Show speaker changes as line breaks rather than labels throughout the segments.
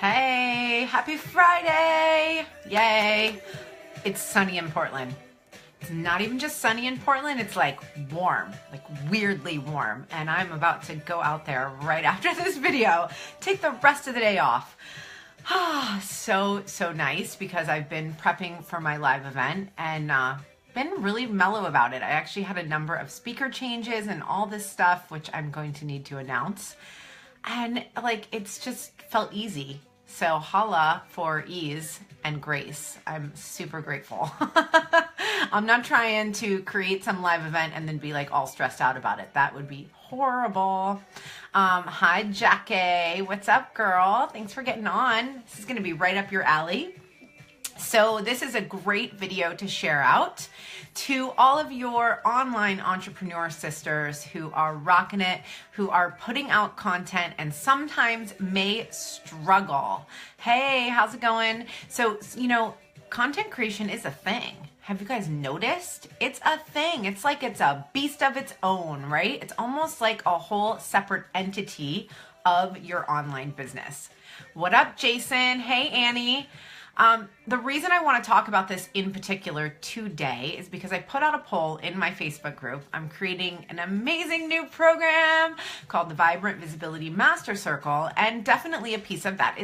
Hey, happy Friday! Yay! It's sunny in Portland. It's not even just sunny in Portland, it's like warm, like weirdly warm. And I'm about to go out there right after this video, take the rest of the day off. So nice because I've been prepping for my live event and been really mellow about it. I actually had a number of speaker changes and all this stuff, which I'm going to need to announce. And like, it's just felt easy. So holla for ease and grace. I'm super grateful. I'm not trying to create some live event and then be like all stressed out about it. That would be horrible. Hi, Jackie. What's up, girl? Thanks for getting on. This is going to be right up your alley. So this is a great video to share out to all of your online entrepreneur sisters who are rocking it, who are putting out content and sometimes may struggle. Hey, how's it going? So, content creation is a thing. Have you guys noticed? It's a thing. It's like it's a beast of its own, right? It's almost like a whole separate entity of your online business. What up, Jason? Hey, Annie. The reason I want to talk about this in particular today is because I put out a poll in my Facebook group. I'm creating an amazing new program called the Vibrant Visibility Master Circle, and definitely a piece of that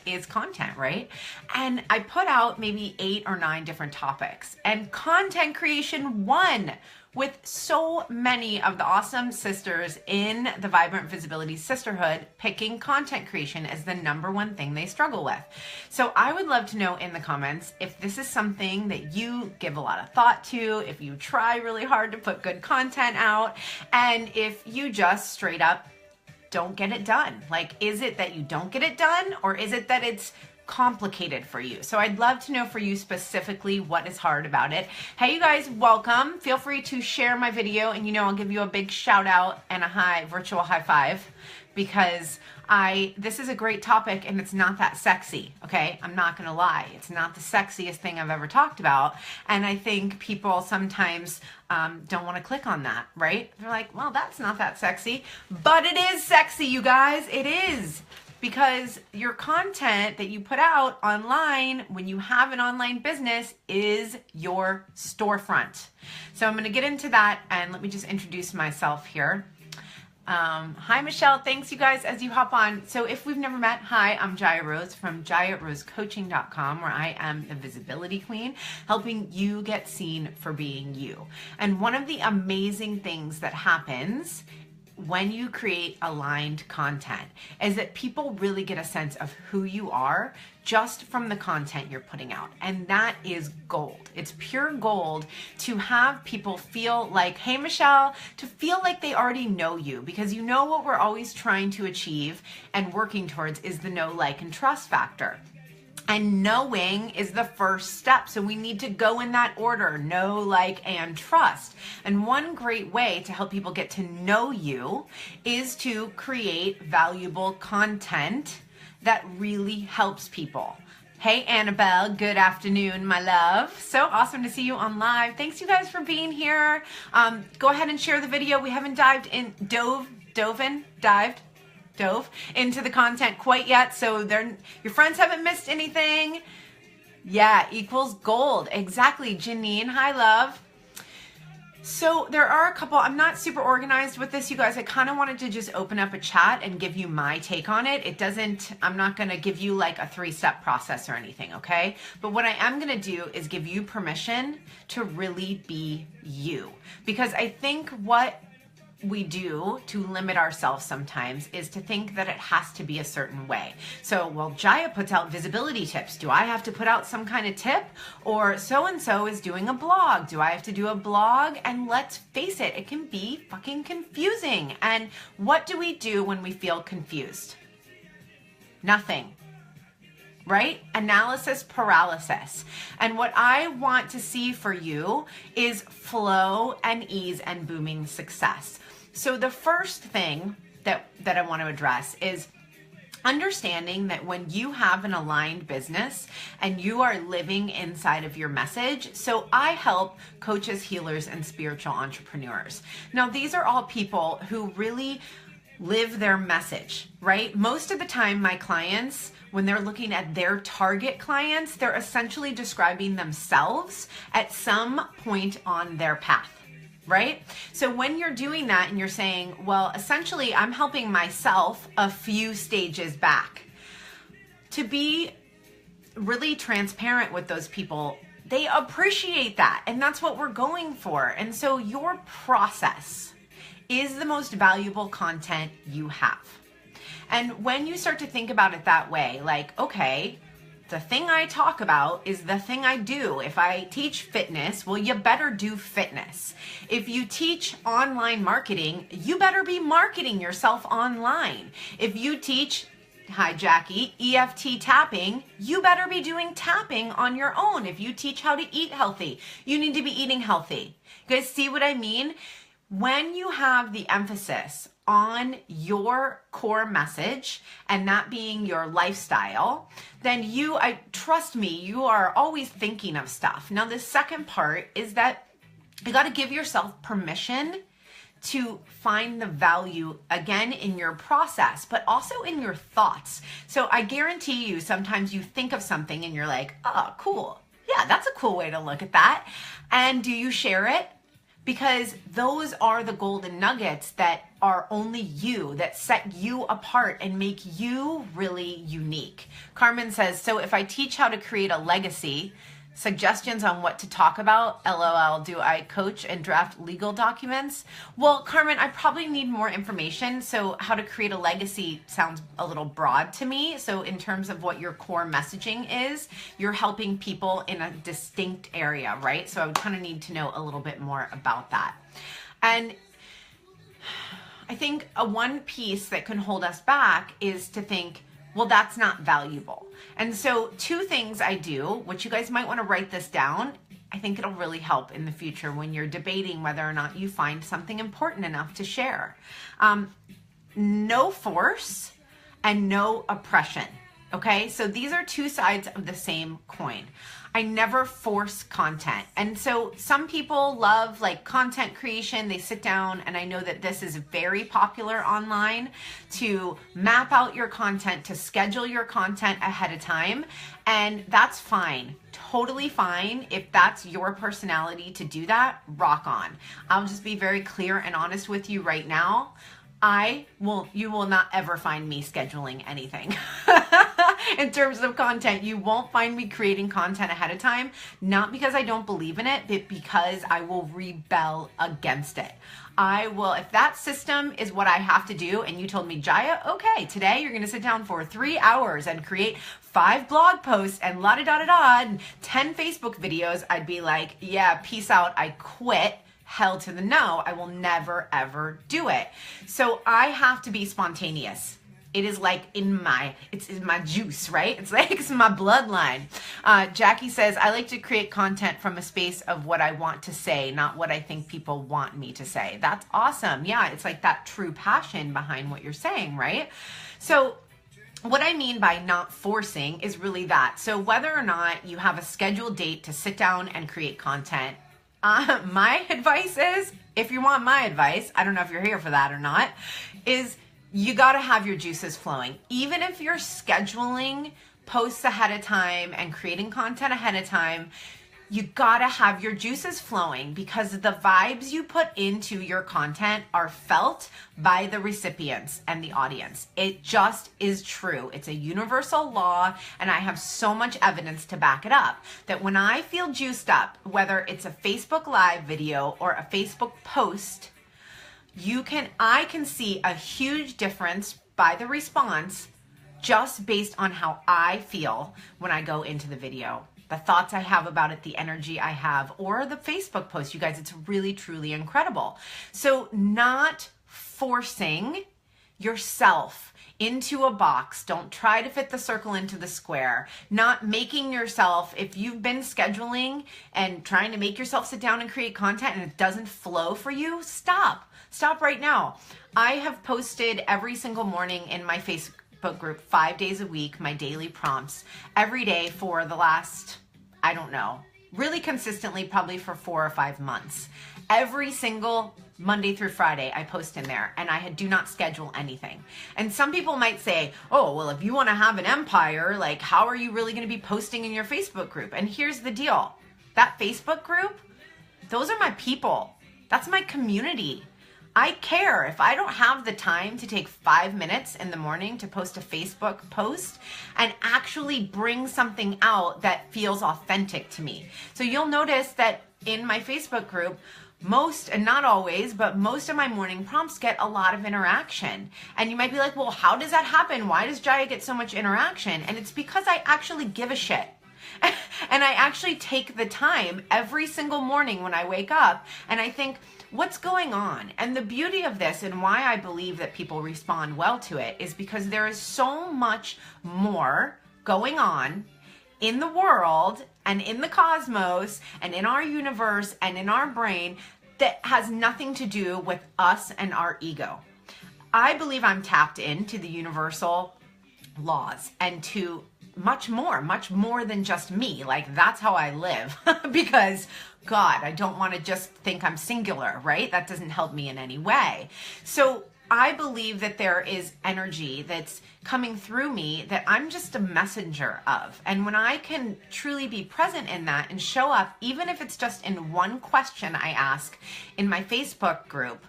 is content, right? And I put out maybe 8 or 9 different topics, and content creation won, with so many of the awesome sisters in the Vibrant Visibility Sisterhood picking content creation as the #1 thing they struggle with. So I would love to know in the comments if this is something that you give a lot of thought to, if you try really hard to put good content out, and if you just straight up don't get it done. Like, is it that you don't get it done, or is it that it's complicated for you? So I'd love to know for you specifically what is hard about it. Hey, you guys, welcome. Feel free to share my video, and I'll give you a big shout out and a virtual high five, because this is a great topic and it's not that sexy, okay? I'm not gonna lie. It's not the sexiest thing I've ever talked about. And I think people sometimes don't wanna click on that, right? They're like, well, that's not that sexy. But it is sexy, you guys, it is. Because your content that you put out online when you have an online business is your storefront. So I'm gonna get into that, and let me just introduce myself here. Hi, Michelle. Thanks, you guys, as you hop on. So if we've never met, hi, I'm Jaya Rose from JayaRoseCoaching.com, where I am the visibility queen, helping you get seen for being you. And one of the amazing things that happens when you create aligned content is that people really get a sense of who you are just from the content you're putting out. And that is gold. It's pure gold to have people feel like, hey, Michelle, to feel like they already know you, because what we're always trying to achieve and working towards is the know, like, and trust factor. And knowing is the first step. So we need to go in that order: know, like, and trust. And one great way to help people get to know you is to create valuable content that really helps people. Hey, Annabelle, good afternoon, my love. So awesome to see you on live. Thanks, you guys, for being here. Go ahead and share the video. We haven't dove into the content quite yet, so your friends haven't missed anything. Yeah, equals gold. Exactly, Janine. Hi, love. So there are a couple, I'm not super organized with this, you guys. I kind of wanted to just open up a chat and give you my take on it. I'm not going to give you like a 3-step process or anything, okay? But what I am going to do is give you permission to really be you. Because I think what we do to limit ourselves sometimes is to think that it has to be a certain way. So, well, Jaya puts out visibility tips. Do I have to put out some kind of tip? Or so-and-so is doing a blog. Do I have to do a blog? And let's face it, it can be fucking confusing. And what do we do when we feel confused? Nothing. Right? Analysis paralysis. And what I want to see for you is flow and ease and booming success. So the first thing that I want to address is understanding that when you have an aligned business and you are living inside of your message. So I help coaches, healers, and spiritual entrepreneurs. Now, these are all people who really live their message, right? Most of the time, my clients, when they're looking at their target clients, they're essentially describing themselves at some point on their path, right? So when you're doing that and you're saying, well, essentially, I'm helping myself a few stages back. To be really transparent with those people, they appreciate that. And that's what we're going for. And so your process is the most valuable content you have. And when you start to think about it that way, like, okay, the thing I talk about is the thing I do. If I teach fitness, well, you better do fitness. If you teach online marketing, you better be marketing yourself online. If you teach, hi Jackie, EFT tapping, you better be doing tapping on your own. If you teach how to eat healthy, you need to be eating healthy. You guys see what I mean? When you have the emphasis on your core message and that being your lifestyle, then trust me, you are always thinking of stuff. Now, the second part is that you got to give yourself permission to find the value again in your process, but also in your thoughts. So I guarantee you, sometimes you think of something and you're like, oh, cool. Yeah, that's a cool way to look at that. And do you share it? Because those are the golden nuggets that are only you, that set you apart and make you really unique. Carmen says, so if I teach how to create a legacy, suggestions on what to talk about, LOL, do I coach and draft legal documents? Well, Carmen, I probably need more information. So how to create a legacy sounds a little broad to me. So in terms of what your core messaging is, you're helping people in a distinct area, right? So I would kind of need to know a little bit more about that. And I think one piece that can hold us back is to think, well, that's not valuable. And so 2 things I do, which you guys might want to write this down. I think it'll really help in the future when you're debating whether or not you find something important enough to share. No force and no oppression. Okay, so these are 2 sides of the same coin. I never force content. And so some people love like content creation. They sit down, and I know that this is very popular online, to map out your content, to schedule your content ahead of time. And that's fine. Totally fine. If that's your personality to do that, rock on. I'll just be very clear and honest with you right now. You will not ever find me scheduling anything. In terms of content, you won't find me creating content ahead of time, not because I don't believe in it, but because I will rebel against it. If that system is what I have to do, and you told me, Jaya, okay, today you're going to sit down for 3 hours and create 5 blog posts and la-da-da-da-da and 10 Facebook videos, I'd be like, yeah, peace out, I quit. Hell to the no, I will never ever do it. So I have to be spontaneous. It is like it's in my juice, right? It's like it's my bloodline. Jackie says, I like to create content from a space of what I want to say, not what I think people want me to say. That's awesome. Yeah, it's like that true passion behind what you're saying, right? So what I mean by not forcing is really that. So whether or not you have a scheduled date to sit down and create content, my advice is, if you want my advice, I don't know if you're here for that or not, is you got to have your juices flowing. Even if you're scheduling posts ahead of time and creating content ahead of time, you got to have your juices flowing, because the vibes you put into your content are felt by the recipients and the audience. It just is true. It's a universal law, and I have so much evidence to back it up, that when I feel juiced up, whether it's a Facebook Live video or a Facebook post, I can see a huge difference by the response just based on how I feel when I go into the video. The thoughts I have about it, the energy I have, or the Facebook post. You guys, it's really, truly incredible. So not forcing yourself into a box. Don't try to fit the circle into the square. Not making yourself, if you've been scheduling and trying to make yourself sit down and create content and it doesn't flow for you, stop. Stop right now. I have posted every single morning in my Facebook group 5 days a week, my daily prompts every day for the last, I don't know, really consistently, probably for 4 or 5 months. Every single Monday through Friday, I post in there, and I do not schedule anything. And some people might say, oh, well, if you want to have an empire, like, how are you really going to be posting in your Facebook group? And here's the deal. That Facebook group, those are my people. That's my community. I care. If I don't have the time to take 5 minutes in the morning to post a Facebook post and actually bring something out that feels authentic to me. So you'll notice that in my Facebook group, most, and not always, but most of my morning prompts get a lot of interaction. And you might be like, well, how does that happen? Why does Jaya get so much interaction? And it's because I actually give a shit. And I actually take the time every single morning when I wake up and I think, what's going on? And the beauty of this and why I believe that people respond well to it is because there is so much more going on in the world and in the cosmos and in our universe and in our brain that has nothing to do with us and our ego. I believe I'm tapped into the universal laws and to much more than just me. Like, that's how I live because God, I don't want to just think I'm singular, right? That doesn't help me in any way. So I believe that there is energy that's coming through me that I'm just a messenger of. And when I can truly be present in that and show up, even if it's just in one question I ask in my Facebook group,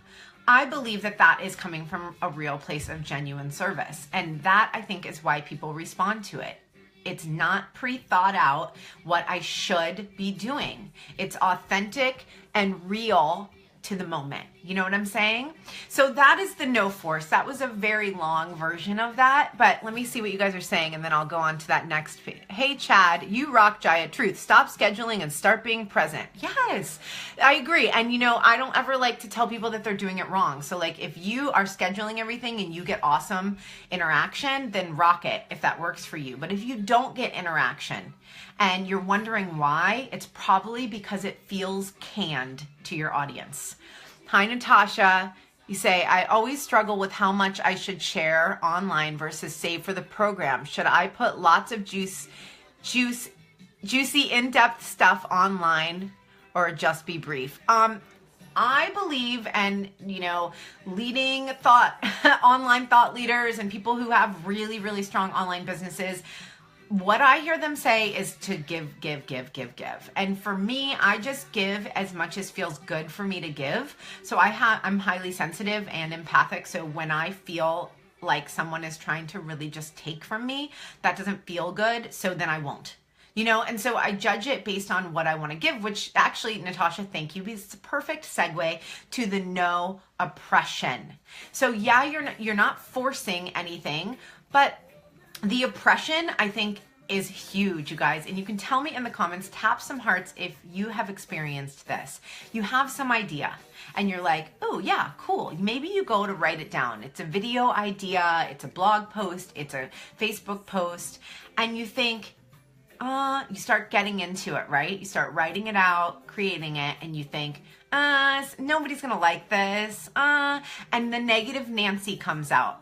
I believe that that is coming from a real place of genuine service. And that, I think, is why people respond to it. It's not pre-thought out what I should be doing. It's authentic and real to the moment. You know what I'm saying? So that is the no force. That was a very long version of that, but let me see what you guys are saying and then I'll go on to that next page. Hey Chad, you rock, Jaya. Truth. Stop scheduling and start being present. Yes, I agree. And you know, I don't ever like to tell people that they're doing it wrong. So like if you are scheduling everything and you get awesome interaction, then rock it if that works for you. But if you don't get interaction and you're wondering why, it's probably because it feels canned to your audience. Hi, Natasha. You say, I always struggle with how much I should share online versus save for the program. Should I put lots of juicy, in-depth stuff online or just be brief? I believe, and you know, leading online thought leaders and people who have really, really strong online businesses, what I hear them say is to give. And for me, I just give as much as feels good for me to give. So I'm highly sensitive and empathic. So when I feel like someone is trying to really just take from me, that doesn't feel good. So then I won't. You know, and so I judge it based on what I want to give, which actually, Natasha, thank you, because it's a perfect segue to the no oppression. So yeah, you're not forcing anything, but the oppression, I think, is huge, you guys. And you can tell me in the comments, tap some hearts if you have experienced this. You have some idea and you're like, oh yeah, cool. Maybe you go to write it down. It's a video idea, it's a blog post, it's a Facebook post, and you think, you start getting into it, right? You start writing it out, creating it, and you think, nobody's gonna like this. And the negative Nancy comes out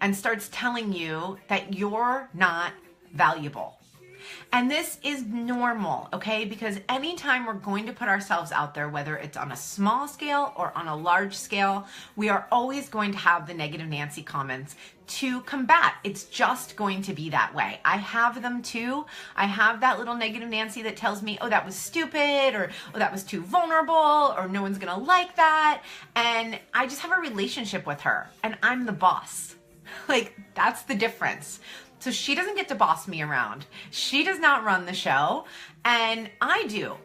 and starts telling you that you're not valuable. And this is normal, okay? Because anytime we're going to put ourselves out there, whether it's on a small scale or on a large scale, we are always going to have the negative Nancy comments to combat. It's just going to be that way. I have them too. I have that little negative Nancy that tells me, oh, that was stupid, or oh, that was too vulnerable, or no one's gonna like that. And I just have a relationship with her and I'm the boss. Like, that's the difference. So she doesn't get to boss me around. She does not run the show. And I do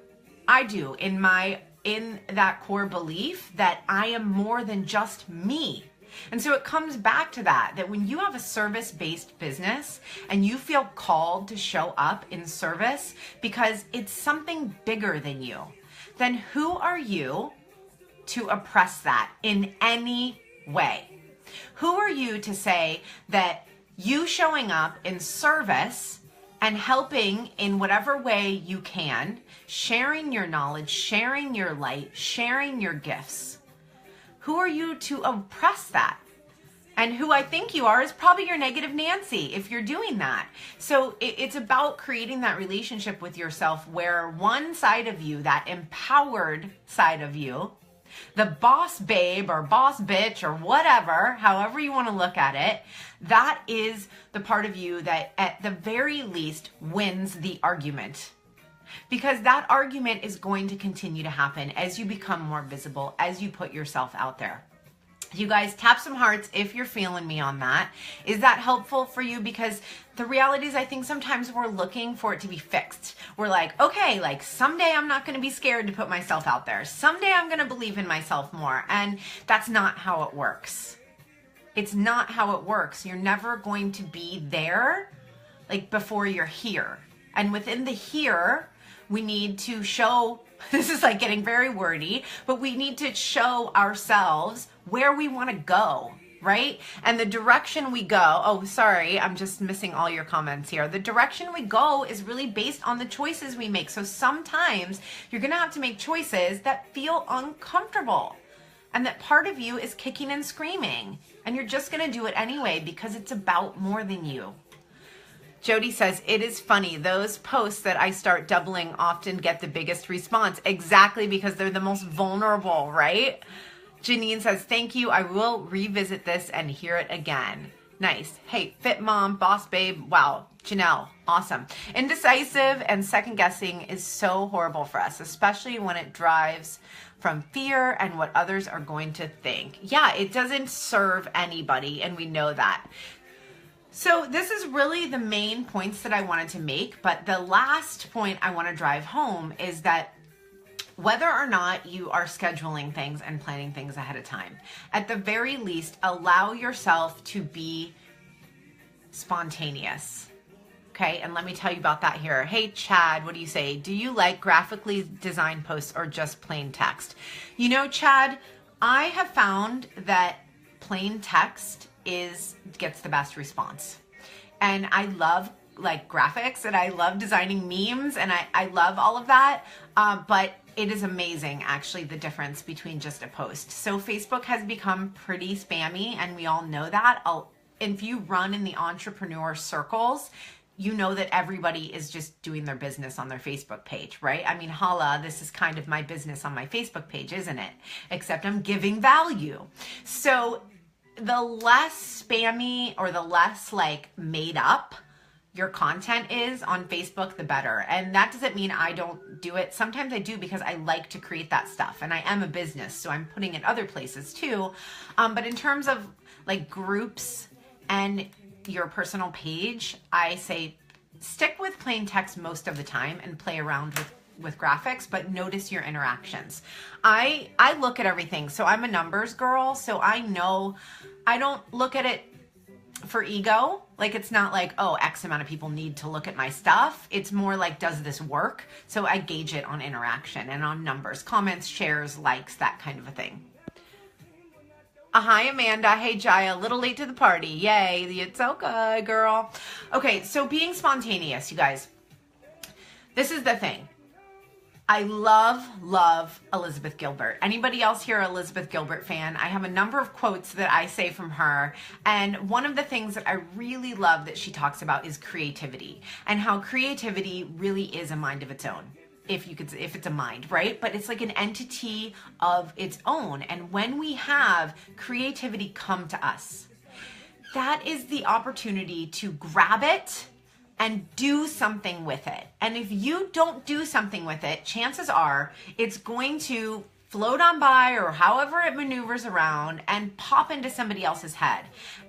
in that core belief that I am more than just me. And so it comes back to that when you have a service-based business and you feel called to show up in service because it's something bigger than you, then who are you to oppress that in any way? Who are you to say that you showing up in service and helping in whatever way you can, sharing your knowledge, sharing your light, sharing your gifts? Who are you to oppress that? And who I think you are is probably your negative Nancy if you're doing that. So it's about creating that relationship with yourself where one side of you, that empowered side of you, The boss babe or boss bitch or whatever, however you want to look at it, that is the part of you that at the very least wins the argument. Because that argument is going to continue to happen as you become more visible, as you put yourself out there. You guys, tap some hearts if you're feeling me on that. Is that helpful for you? Because the reality is I think sometimes we're looking for it to be fixed. We're like, okay, like someday I'm not going to be scared to put myself out there. Someday I'm going to believe in myself more. And that's not how it works. It's not how it works. You're never going to be there like before you're here. And within the here, we need to show, this is like getting very wordy, but we need to show ourselves where we want to go, right? And the direction we go, oh, sorry, I'm just missing all your comments here. The direction we go is really based on the choices we make. So sometimes you're going to have to make choices that feel uncomfortable and that part of you is kicking and screaming, and you're just going to do it anyway because it's about more than you. Jody says, it is funny. Those posts that I start doubling often get the biggest response. Exactly, because they're the most vulnerable, right? Janine says, thank you. I will revisit this and hear it again. Nice. Hey, fit mom, boss babe. Wow. Janelle, awesome. Indecisive and second guessing is so horrible for us, especially when it drives from fear and what others are going to think. Yeah, it doesn't serve anybody, and we know that. So this is really the main points that I wanted to make, but the last point I want to drive home is that whether or not you are scheduling things and planning things ahead of time, at the very least, allow yourself to be spontaneous. Okay, and let me tell you about that here. Hey, Chad, what do you say? Do you like graphically designed posts or just plain text? You know, Chad, I have found that plain text gets the best response. And I love like graphics and I love designing memes and I love all of that. But it is amazing actually the difference between just a post. So Facebook has become pretty spammy and we all know that. If you run in the entrepreneur circles, you know that everybody is just doing their business on their Facebook page, right? I mean, holla, this is kind of my business on my Facebook page, isn't it? Except I'm giving value. So the less spammy or the less like made up your content is on Facebook, the better. And that doesn't mean I don't do it. Sometimes I do because I like to create that stuff and I am a business, so I'm putting it other places too. But in terms of like groups and your personal page, I say stick with plain text most of the time and play around with graphics, but notice your interactions. I look at everything. So I'm a numbers girl. So I know I don't look at it for ego. Like it's not like, oh, X amount of people need to look at my stuff. It's more like, does this work? So I gauge it on interaction and on numbers, comments, shares, likes, that kind of a thing. Hi, Amanda. Hey, Jaya. A little late to the party. Yay. It's okay, girl. Okay, so being spontaneous, you guys. This is the thing. I love Elizabeth Gilbert. Anybody else here Elizabeth Gilbert fan? I have a number of quotes that I say from her. And one of the things that I really love that she talks about is creativity and how creativity really is a mind of its own. If it's a mind, right? But it's like an entity of its own. And when we have creativity come to us, that is the opportunity to grab it and do something with it. And if you don't do something with it, chances are it's going to float on by or however it maneuvers around and pop into somebody else's head.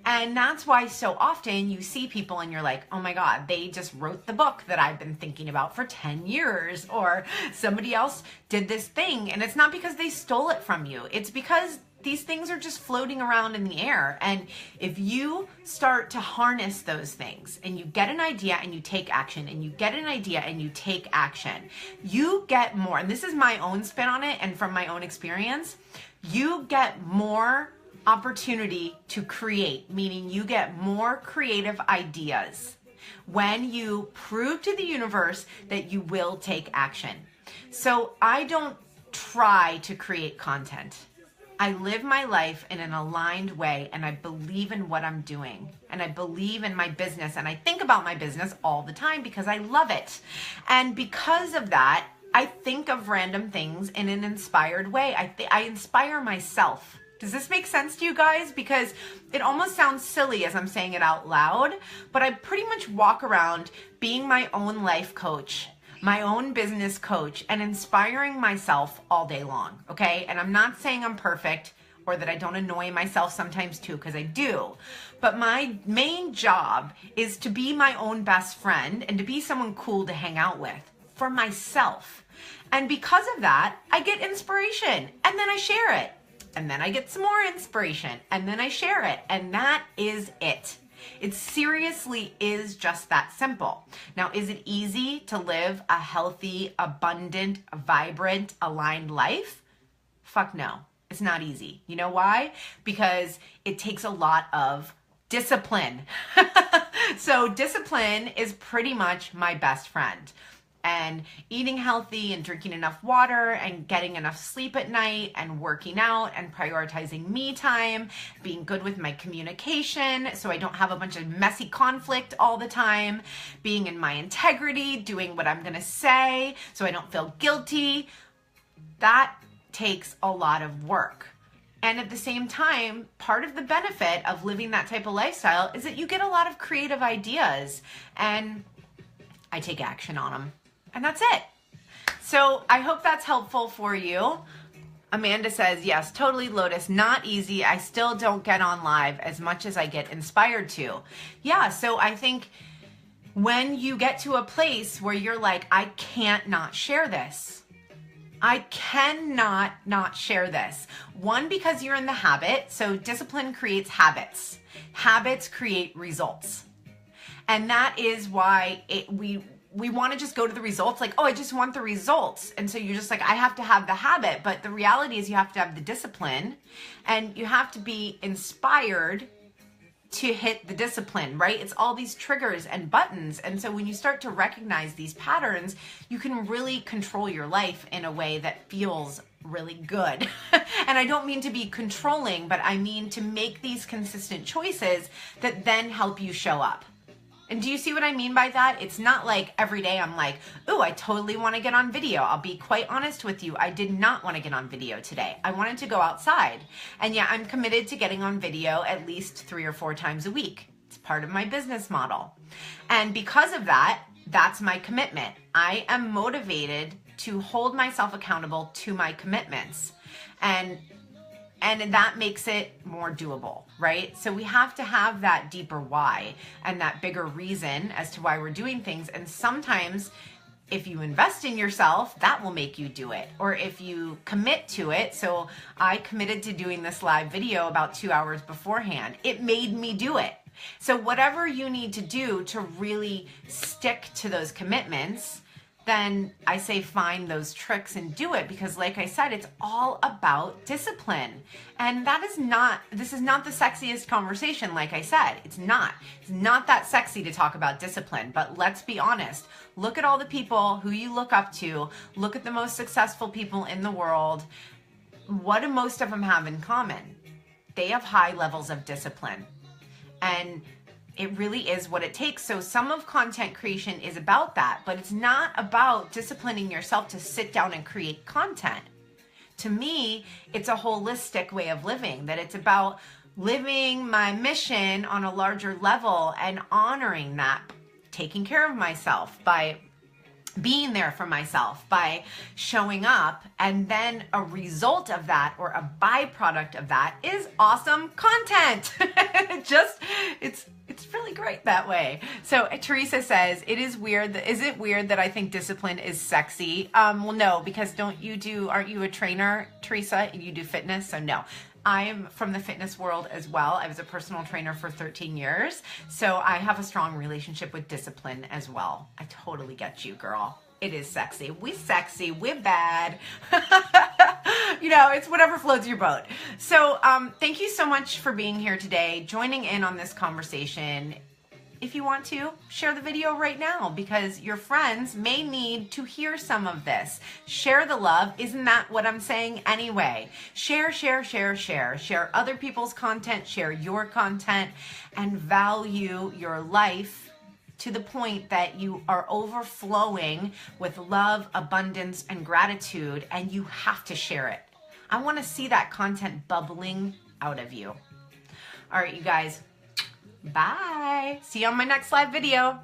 And that's why so often you see people and you're like, oh my God, they just wrote the book that I've been thinking about for 10 years, or somebody else did this thing. And it's not because they stole it from you. It's because these things are just floating around in the air. And if you start to harness those things and you get an idea and you take action and you get an idea and you take action, you get more. And this is my own spin on it and from my own experience, you get more opportunity to create, meaning you get more creative ideas when you prove to the universe that you will take action. So I don't try to create content. I live my life in an aligned way and I believe in what I'm doing and I believe in my business and I think about my business all the time because I love it. And because of that, I think of random things in an inspired way. I inspire myself. Does this make sense to you guys? Because it almost sounds silly as I'm saying it out loud, but I pretty much walk around being my own life coach, my own business coach, and inspiring myself all day long, okay? And I'm not saying I'm perfect or that I don't annoy myself sometimes too, because I do. But my main job is to be my own best friend and to be someone cool to hang out with for myself. And because of that, I get inspiration and then I share it. And then I get some more inspiration and then I share it. And that is it. It seriously is just that simple. Now, is it easy to live a healthy, abundant, vibrant, aligned life? Fuck no. It's not easy. You know why? Because it takes a lot of discipline. So discipline is pretty much my best friend. And eating healthy and drinking enough water and getting enough sleep at night and working out and prioritizing me time, being good with my communication so I don't have a bunch of messy conflict all the time, being in my integrity, doing what I'm going to say so I don't feel guilty. That takes a lot of work. And at the same time, part of the benefit of living that type of lifestyle is that you get a lot of creative ideas and I take action on them. And that's it. So I hope that's helpful for you. Amanda says, yes, totally, Lotus. Not easy. I still don't get on live as much as I get inspired to. Yeah, so I think when you get to a place where you're like, I can't not share this. I cannot not share this. One, because you're in the habit. So discipline creates habits. Habits create results. And that is why we want to just go to the results like, oh, I just want the results. And so you're just like, I have to have the habit. But the reality is you have to have the discipline and you have to be inspired to hit the discipline, right? It's all these triggers and buttons. And so when you start to recognize these patterns, you can really control your life in a way that feels really good. And I don't mean to be controlling, but I mean to make these consistent choices that then help you show up. And do you see what I mean by that? It's not like every day I'm like, ooh, I totally want to get on video. I'll be quite honest with you. I did not want to get on video today. I wanted to go outside. And yeah, I'm committed to getting on video at least 3 or 4 times a week. It's part of my business model. And because of that, that's my commitment. I am motivated to hold myself accountable to my commitments. And that makes it more doable, right? So we have to have that deeper why and that bigger reason as to why we're doing things. And sometimes if you invest in yourself, that will make you do it. Or if you commit to it. So I committed to doing this live video about 2 hours beforehand. It made me do it. So whatever you need to do to really stick to those commitments, then I say find those tricks and do it, because like I said, it's all about discipline. And this is not the sexiest conversation, like I said. It's not that sexy to talk about discipline, but let's be honest. Look at all the people who you look up to. Look at the most successful people in the world. What do most of them have in common? They have high levels of discipline. And it really is what it takes. So some of content creation is about that, but it's not about disciplining yourself to sit down and create content. To me, it's a holistic way of living, that it's about living my mission on a larger level and honoring that, taking care of myself by being there for myself, by showing up, and then a result of that or a byproduct of that is awesome content. It's really great that way. So Teresa says, is it weird that I think discipline is sexy? Well, no, because aren't you a trainer, Teresa? You do fitness, so no. I'm from the fitness world as well. I was a personal trainer for 13 years. So I have a strong relationship with discipline as well. I totally get you, girl. It is sexy. We're bad. It's whatever floats your boat. So thank you so much for being here today, joining in on this conversation. If you want to, share the video right now, because your friends may need to hear some of this. Share the love. Isn't that what I'm saying anyway? Share. Share other people's content, share your content, and value your life to the point that you are overflowing with love, abundance, and gratitude, and you have to share it. I want to see that content bubbling out of you. All right, you guys. Bye. See you on my next live video.